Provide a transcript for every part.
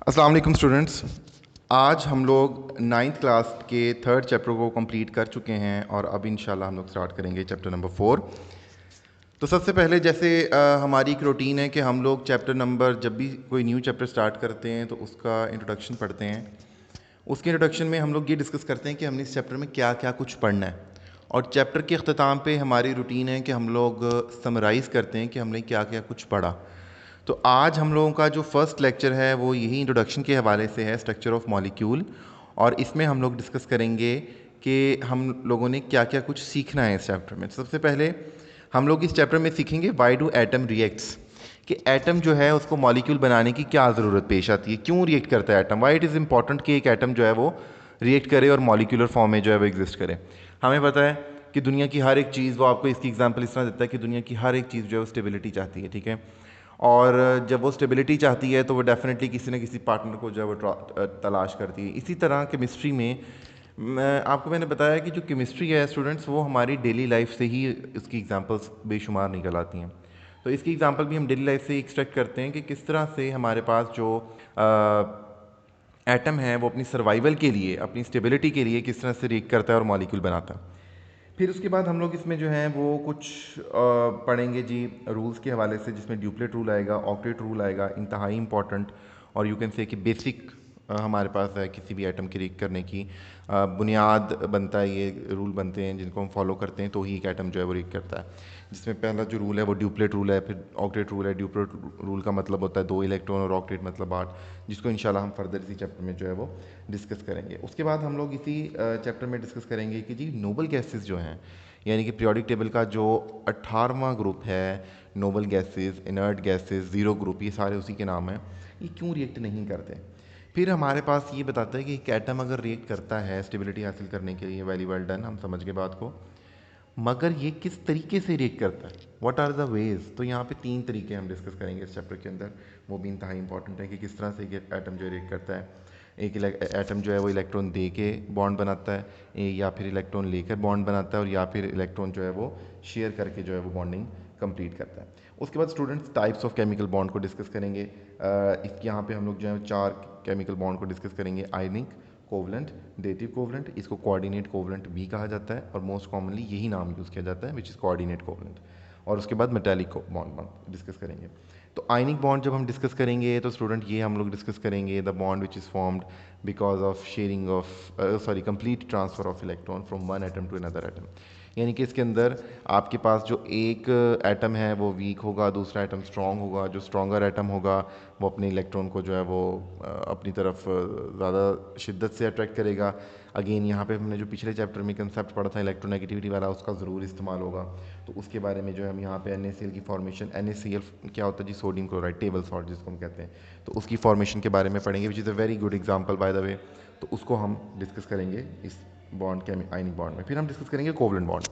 अस्सलाम वालेकुम स्टूडेंट्स। आज हम लोग नाइन्थ क्लास के थर्ड चैप्टर को कंप्लीट कर चुके हैं और अब इंशाल्लाह हम लोग स्टार्ट करेंगे चैप्टर नंबर 4। तो सबसे पहले जैसे हमारी एक रूटीन है कि हम लोग चैप्टर नंबर जब भी कोई न्यू चैप्टर स्टार्ट करते हैं तो उसका इंट्रोडक्शन पढ़ते हैं। उसके इंट्रोडक्शन में हम लोग ये डिस्कस करते हैं कि हमने इस चैप्टर में क्या क्या कुछ पढ़ना है, और चैप्टर के अख्ताम पे हमारी रूटीन है कि हम लोग समराइज़ करते हैं कि हमने क्या क्या कुछ पढ़ा। तो आज हम लोगों का जो फर्स्ट लेक्चर है वो यही इंट्रोडक्शन के हवाले से है, स्ट्रक्चर ऑफ मॉलिक्यूल। और इसमें हम लोग डिस्कस करेंगे कि हम लोगों ने क्या क्या कुछ सीखना है इस चैप्टर में। सबसे पहले हम लोग इस चैप्टर में सीखेंगे वाई डू एटम रिएक्ट्स, कि एटम जो है उसको मॉलिक्यूल बनाने की क्या ज़रूरत पेश आती है, क्यों रिएक्ट करता है atom, why it is important कि एक एटम जो है वो रिएक्ट करे और मॉलिक्यूलर फॉर्म में जो है वो एग्जिस्ट करे। हमें पता है कि दुनिया की हर एक चीज़, वो आपको इसकी एग्जांपल इस तरह देता है कि दुनिया की हर एक चीज़ जो है वो स्टेबिलिटी चाहती है, ठीक है। और जब वो स्टेबिलिटी चाहती है तो वो डेफिनेटली किसी न किसी पार्टनर को जो है वो तलाश करती है। इसी तरह केमिस्ट्री में मैंने बताया कि जो केमिस्ट्री है स्टूडेंट्स, वो हमारी डेली लाइफ से ही इसकी एग्जांपल्स बेशुमार निकल आती हैं। तो इसकी एग्जांपल भी हम डेली लाइफ से एक्सट्रैक्ट करते हैं कि किस तरह से हमारे पास जो एटम है वो अपनी सर्वाइवल के लिए, अपनी स्टेबिलिटी के लिए किस तरह से रिएक्ट करता है और मॉलिक्यूल बनाता है। फिर उसके बाद हम लोग इसमें जो है वो कुछ पढ़ेंगे जी रूल्स के हवाले से, जिसमें ड्यूप्लेट रूल आएगा, ऑक्टेट रूल आएगा, इंतहाई इंपॉर्टेंट, और यू कैन से कि बेसिक हमारे पास है किसी भी आइटम की रिएक्ट करने की बुनियाद बनता है। ये रूल बनते हैं जिनको हम फॉलो करते हैं तो ही एक आइटम जो है वो रिएक्ट करता है। जिसमें पहला जो रूल है वो ड्यूप्लेट रूल है, फिर ऑक्टेट रूल है। ड्यूप्लेट रूल का मतलब होता है 2 इलेक्ट्रॉन और ऑक्टेट मतलब 8, जिसको इंशाल्लाह हम फर्दर इसी चैप्टर में जो है वो डिस्कस करेंगे। उसके बाद हम लोग इसी चैप्टर में डिस्कस करेंगे कि जी नोबल गैसेस जो हैं, यानी कि पीरियोडिक टेबल का जो 18वां ग्रुप है, noble gases, inert gases, zero group, ये सारे उसी के नाम हैं, ये क्यों रिएक्ट नहीं करते। फिर हमारे पास ये बताता है कि एक एटम अगर रिएक्ट करता है स्टेबिलिटी हासिल करने के लिए, वेरी वेल डन, हम समझ गए बात को, मगर ये किस तरीके से रिएक्ट करता है, व्हाट आर द वेज। तो यहाँ पे 3 तरीके हम डिस्कस करेंगे इस चैप्टर के अंदर, वो भी इंतहाई इंपॉर्टेंट है कि किस तरह से एक एटम जो रिएक्ट करता है। एक एटम जो है वो इलेक्ट्रॉन दे के बॉन्ड बनाता है, या फिर इलेक्ट्रॉन लेकर बॉन्ड बनाता है, और या फिर इलेक्ट्रॉन जो है वो शेयर करके जो है वो बॉन्डिंग कंप्लीट करता है। उसके बाद students types of chemical bond को डिस्कस करेंगे। यहाँ पे हम लोग जो है 4 केमिकल बॉन्ड को डिस्कस करेंगे। आयनिक कोवलेंट, डेटिव कोवलेंट, इसको कोऑर्डिनेट कोवलेंट भी कहा जाता है, और मोस्ट कॉमनली यही नाम यूज़ किया जाता है, विच इज़ कोऑर्डिनेट कोवलेंट। और उसके बाद मेटालिक बॉन्ड डिस्कस करेंगे। तो आयनिक बॉन्ड जब हम डिस्कस करेंगे तो स्टूडेंट ये हम लोग डिस्कस करेंगे the bond which is formed because of sharing of complete transfer of electron from one atom to another atom. यानी कि इसके अंदर आपके पास जो एक एटम है वो वीक होगा, दूसरा एटम स्ट्रांग होगा। जो स्ट्रॉन्गर एटम होगा वो अपने इलेक्ट्रॉन को जो है वो अपनी तरफ ज़्यादा शिद्दत से अट्रैक्ट करेगा। अगेन यहाँ पे हमने जो पिछले चैप्टर में कंसेप्ट पढ़ा था इलेक्ट्रोनेगेटिविटी वाला, उसका ज़रूर इस्तेमाल होगा। तो उसके बारे में जो है हम यहाँ पे NaCl की फॉर्मेशन, NaCl क्या होता है जी, सोडियम क्लोराइड, टेबल सॉल्ट जिसको हम कहते हैं, तो उसकी फॉर्मेशन के बारे में पढ़ेंगे, which is a very good example by the way. तो उसको हम डिस्कस करेंगे इस बॉन्ड के आयनिक बॉन्ड में। फिर हम डिस्कस करेंगे covalent bond.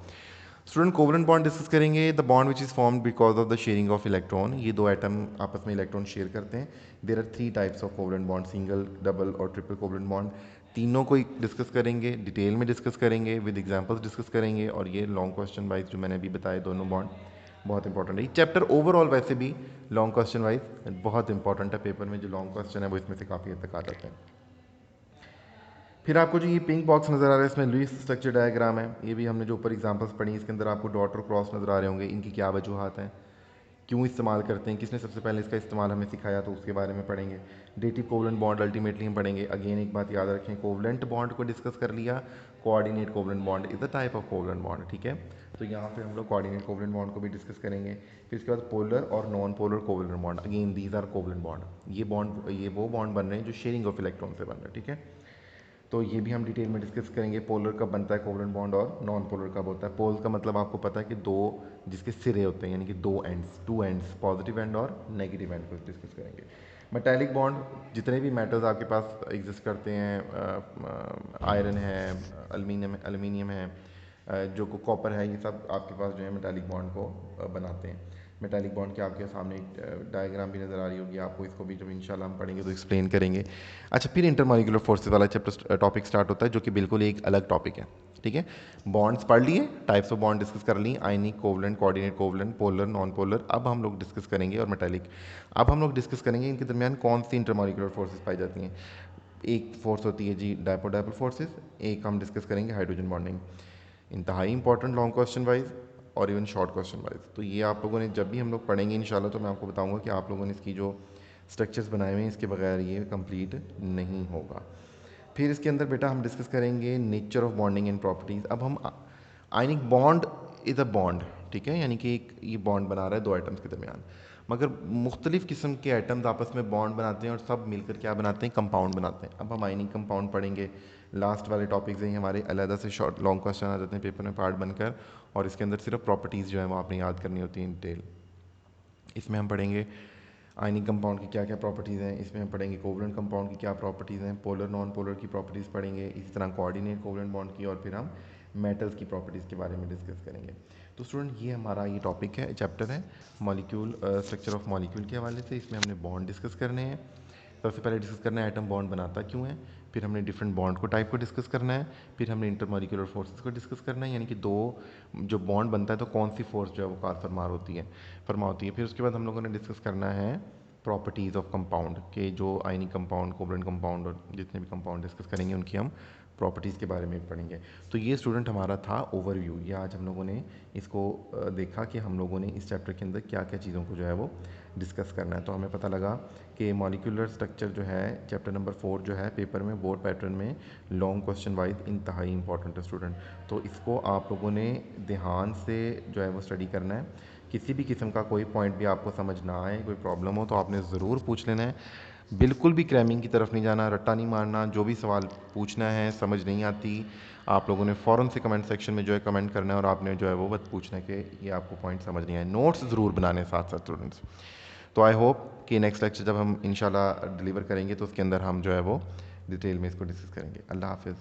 Student covalent bond discuss करेंगे, the bond which is formed because of the sharing of electron. ये दो एटम आपस में इलेक्ट्रॉन शेयर करते हैं। There are 3 types of covalent bond, single, double और ट्रिपल कोवलेंट बॉन्ड। तीनों को डिस्कस करेंगे, डिटेल में डिस्कस करेंगे, विद एग्जांपल्स डिस्कस करेंगे। और ये लॉन्ग क्वेश्चन वाइज जो मैंने अभी बताए दोनों बॉन्ड बहुत इंपॉर्टेंट है। ये चैप्टर ओवरऑल वैसे भी लॉन्ग क्वेश्चन वाइज बहुत इंपॉर्टेंट है, पेपर में जो लॉन्ग क्वेश्चन है वो इसमें से काफ़ी हद तक आ जाते हैं। फिर आपको जो ये पिंक बॉक्स नज़र आ रहा है, इसमें लुईस स्ट्रक्चर डायग्राम है। ये भी हमने जो ऊपर एग्जांपल्स पढ़ी, इसके अंदर आपको डॉट और क्रॉस नज़र आ रहे होंगे। इनकी क्या वजूहत हैं, क्यों इस्तेमाल करते हैं, किसने सबसे पहले इसका इस्तेमाल हमें सिखाया, तो उसके बारे में पढ़ेंगे। डेटिव कोवलेंट बॉन्ड अल्टीमेटली हम पढ़ेंगे। अगेन एक बात याद रखें, कोवलेंट बॉन्ड को डिस्कस कर लिया, coordinate covalent bond is the type of covalent bond, ठीक है। तो यहाँ पे हम लोग कोऑर्डिनेट कोवलेंट बॉन्ड को भी डिस्कस करेंगे। फिर इसके बाद पोलर और non polar covalent bond, again these are covalent bond. ये वो बॉन्ड बन रहे हैं जो शेयरिंग ऑफ इलेक्ट्रॉन से बन रहे हैं, ठीक है। तो ये भी हम डिटेल में डिस्कस करेंगे। पोलर कब बनता है कोवलेंट बॉन्ड, और नॉन पोलर कब होता है। पोल का मतलब आपको पता है कि दो जिसके सिरे होते हैं, यानी कि दो एंड्स, 2 एंड्स, पॉजिटिव एंड और नेगेटिव एंड को डिस्कस करेंगे। मेटालिक बॉन्ड, जितने भी मेटल्स आपके पास एग्जिस्ट करते हैं, आयरन है, एल्यूमिनियम है, जो को कॉपर है, ये सब आपके पास जो है मेटालिक बॉन्ड को बनाते हैं। मेटालिक बॉन्ड की आपके सामने एक डायग्राम भी नज़र आ रही होगी आपको, इसको भी जब इंशाल्लाह हम पढ़ेंगे तो एक्सप्लेन करेंगे। अच्छा, फिर इंटरमॉलिक्यूलर फोर्सेस वाला चैप्टर टॉपिक स्टार्ट होता है, जो कि बिल्कुल एक अलग टॉपिक है। ठीक है, बॉन्ड्स पढ़ लिए, टाइप्स ऑफ बॉन्ड डिस्कस कर ली, ionic, covalent, coordinate covalent, polar, non polar. अब हम लोग डिस्कस करेंगे, और मेटालिक, अब हम लोग डिस्कस करेंगे इनके दरमियान कौन सी इंटरमॉलिक्यूलर फोर्सेस पाई जाती हैं। एक फोर्स होती है जी डायपो डायपोल फोर्सेस, एक हम डिस्कस करेंगे हाइड्रोजन बॉन्डिंग। इंतहाई इंपॉर्टेंट लॉन्ग क्वेश्चन वाइज और इवन शॉर्ट क्वेश्चन वाइज, तो ये आप लोगों ने जब भी हम लोग पढ़ेंगे इंशाल्लाह, तो मैं आपको बताऊंगा कि आप लोगों ने इसकी जो स्ट्रक्चर्स बनाए हुए हैं इसके बगैर ये कंप्लीट नहीं होगा। फिर इसके अंदर बेटा हम डिस्कस करेंगे nature of bonding and properties. अब हम ionic bond is a bond, ठीक है, यानी कि एक ये बॉन्ड बना रहा है दो आइटम्स के दरमियान, मगर मुख्तलिफ किस्म के आइटम्स आपस में बॉन्ड बनाते हैं और सब मिलकर क्या बनाते हैं, कंपाउंड बनाते हैं। अब हम आयनिक कंपाउंड पढ़ेंगे, लास्ट वाले टॉपिक्स हैं हमारे अलग से शॉर्ट लॉन्ग क्वेश्चन आ जाते हैं पेपर में पार्ट बनकर, और इसके अंदर सिर्फ प्रॉपर्टीज़ जो है वो आपने याद करनी होती हैं डिटेल। इसमें हम पढ़ेंगे आयनिक कंपाउंड की क्या क्या प्रॉपर्टीज़ हैं, इसमें हम पढ़ेंगे कोवलेंट कंपाउंड की क्या प्रॉपर्टीज़ हैं, पोलर नॉन पोलर की प्रॉपर्टीज़ पढ़ेंगे, इसी तरह कोऑर्डिनेट कोवलेंट बॉन्ड की, और फिर हम मेटल्स की प्रॉपर्टीज़ के बारे में डिस्कस करेंगे। तो स्टूडेंट ये हमारा ये टॉपिक है, चैप्टर है मॉलिक्यूल, स्ट्रक्चर ऑफ मॉलिक्यूल के हवाले से। इसमें हमने बॉन्ड डिस्कस करने हैं। सबसे पहले डिस्कस करना है एटम बॉन्ड बनाता क्यों है, फिर हमने डिफरेंट बॉन्ड को टाइप को डिस्कस करना है, फिर हमने इंटरमॉलिक्यूलर फोर्सेस को डिस्कस करना है, यानी कि दो जो बॉन्ड बनता है तो कौन सी फोर्स जो है वो कार फरमा होती है। फिर उसके बाद हम लोगों ने डिस्कस करना है प्रॉपर्टीज़ ऑफ कंपाउंड के, जो आयनिक कंपाउंड, कोवलेंट कंपाउंड और जितने भी कंपाउंड डिस्कस करेंगे उनकी हम प्रॉपर्टीज़ के बारे में पढ़ेंगे। तो ये स्टूडेंट हमारा था ओवरव्यू, ये आज हम लोगों ने इसको देखा कि हम लोगों ने इस चैप्टर के अंदर क्या क्या चीज़ों को जो है वो डिस्कस करना है। तो हमें पता लगा कि मॉलिक्यूलर स्ट्रक्चर जो है चैप्टर नंबर 4 जो है पेपर में बोर्ड पैटर्न में लॉन्ग क्वेश्चन वाइज इंतहाई इंपॉर्टेंट है स्टूडेंट। तो इसको आप लोगों ने ध्यान से जो है वो स्टडी करना है। किसी भी किस्म का कोई पॉइंट भी आपको समझ ना आए, कोई प्रॉब्लम हो, तो आपने ज़रूर पूछ लेना है। बिल्कुल भी क्रैमिंग की तरफ नहीं जाना, रट्टा नहीं मारना। जो भी सवाल पूछना है, समझ नहीं आती, आप लोगों ने फ़ौरन से कमेंट सेक्शन में जो है कमेंट करना है, और आपने जो है वो बस पूछना है कि ये आपको पॉइंट समझ नहीं आए। नोट्स ज़रूर बनाने साथ साथ स्टूडेंट्स। तो आई होप कि नेक्स्ट लेक्चर जब हम इंशाल्लाह डिलीवर करेंगे तो उसके अंदर हम जो है वो डिटेल में इसको डिस्कस करेंगे। अल्लाह हाफिज़।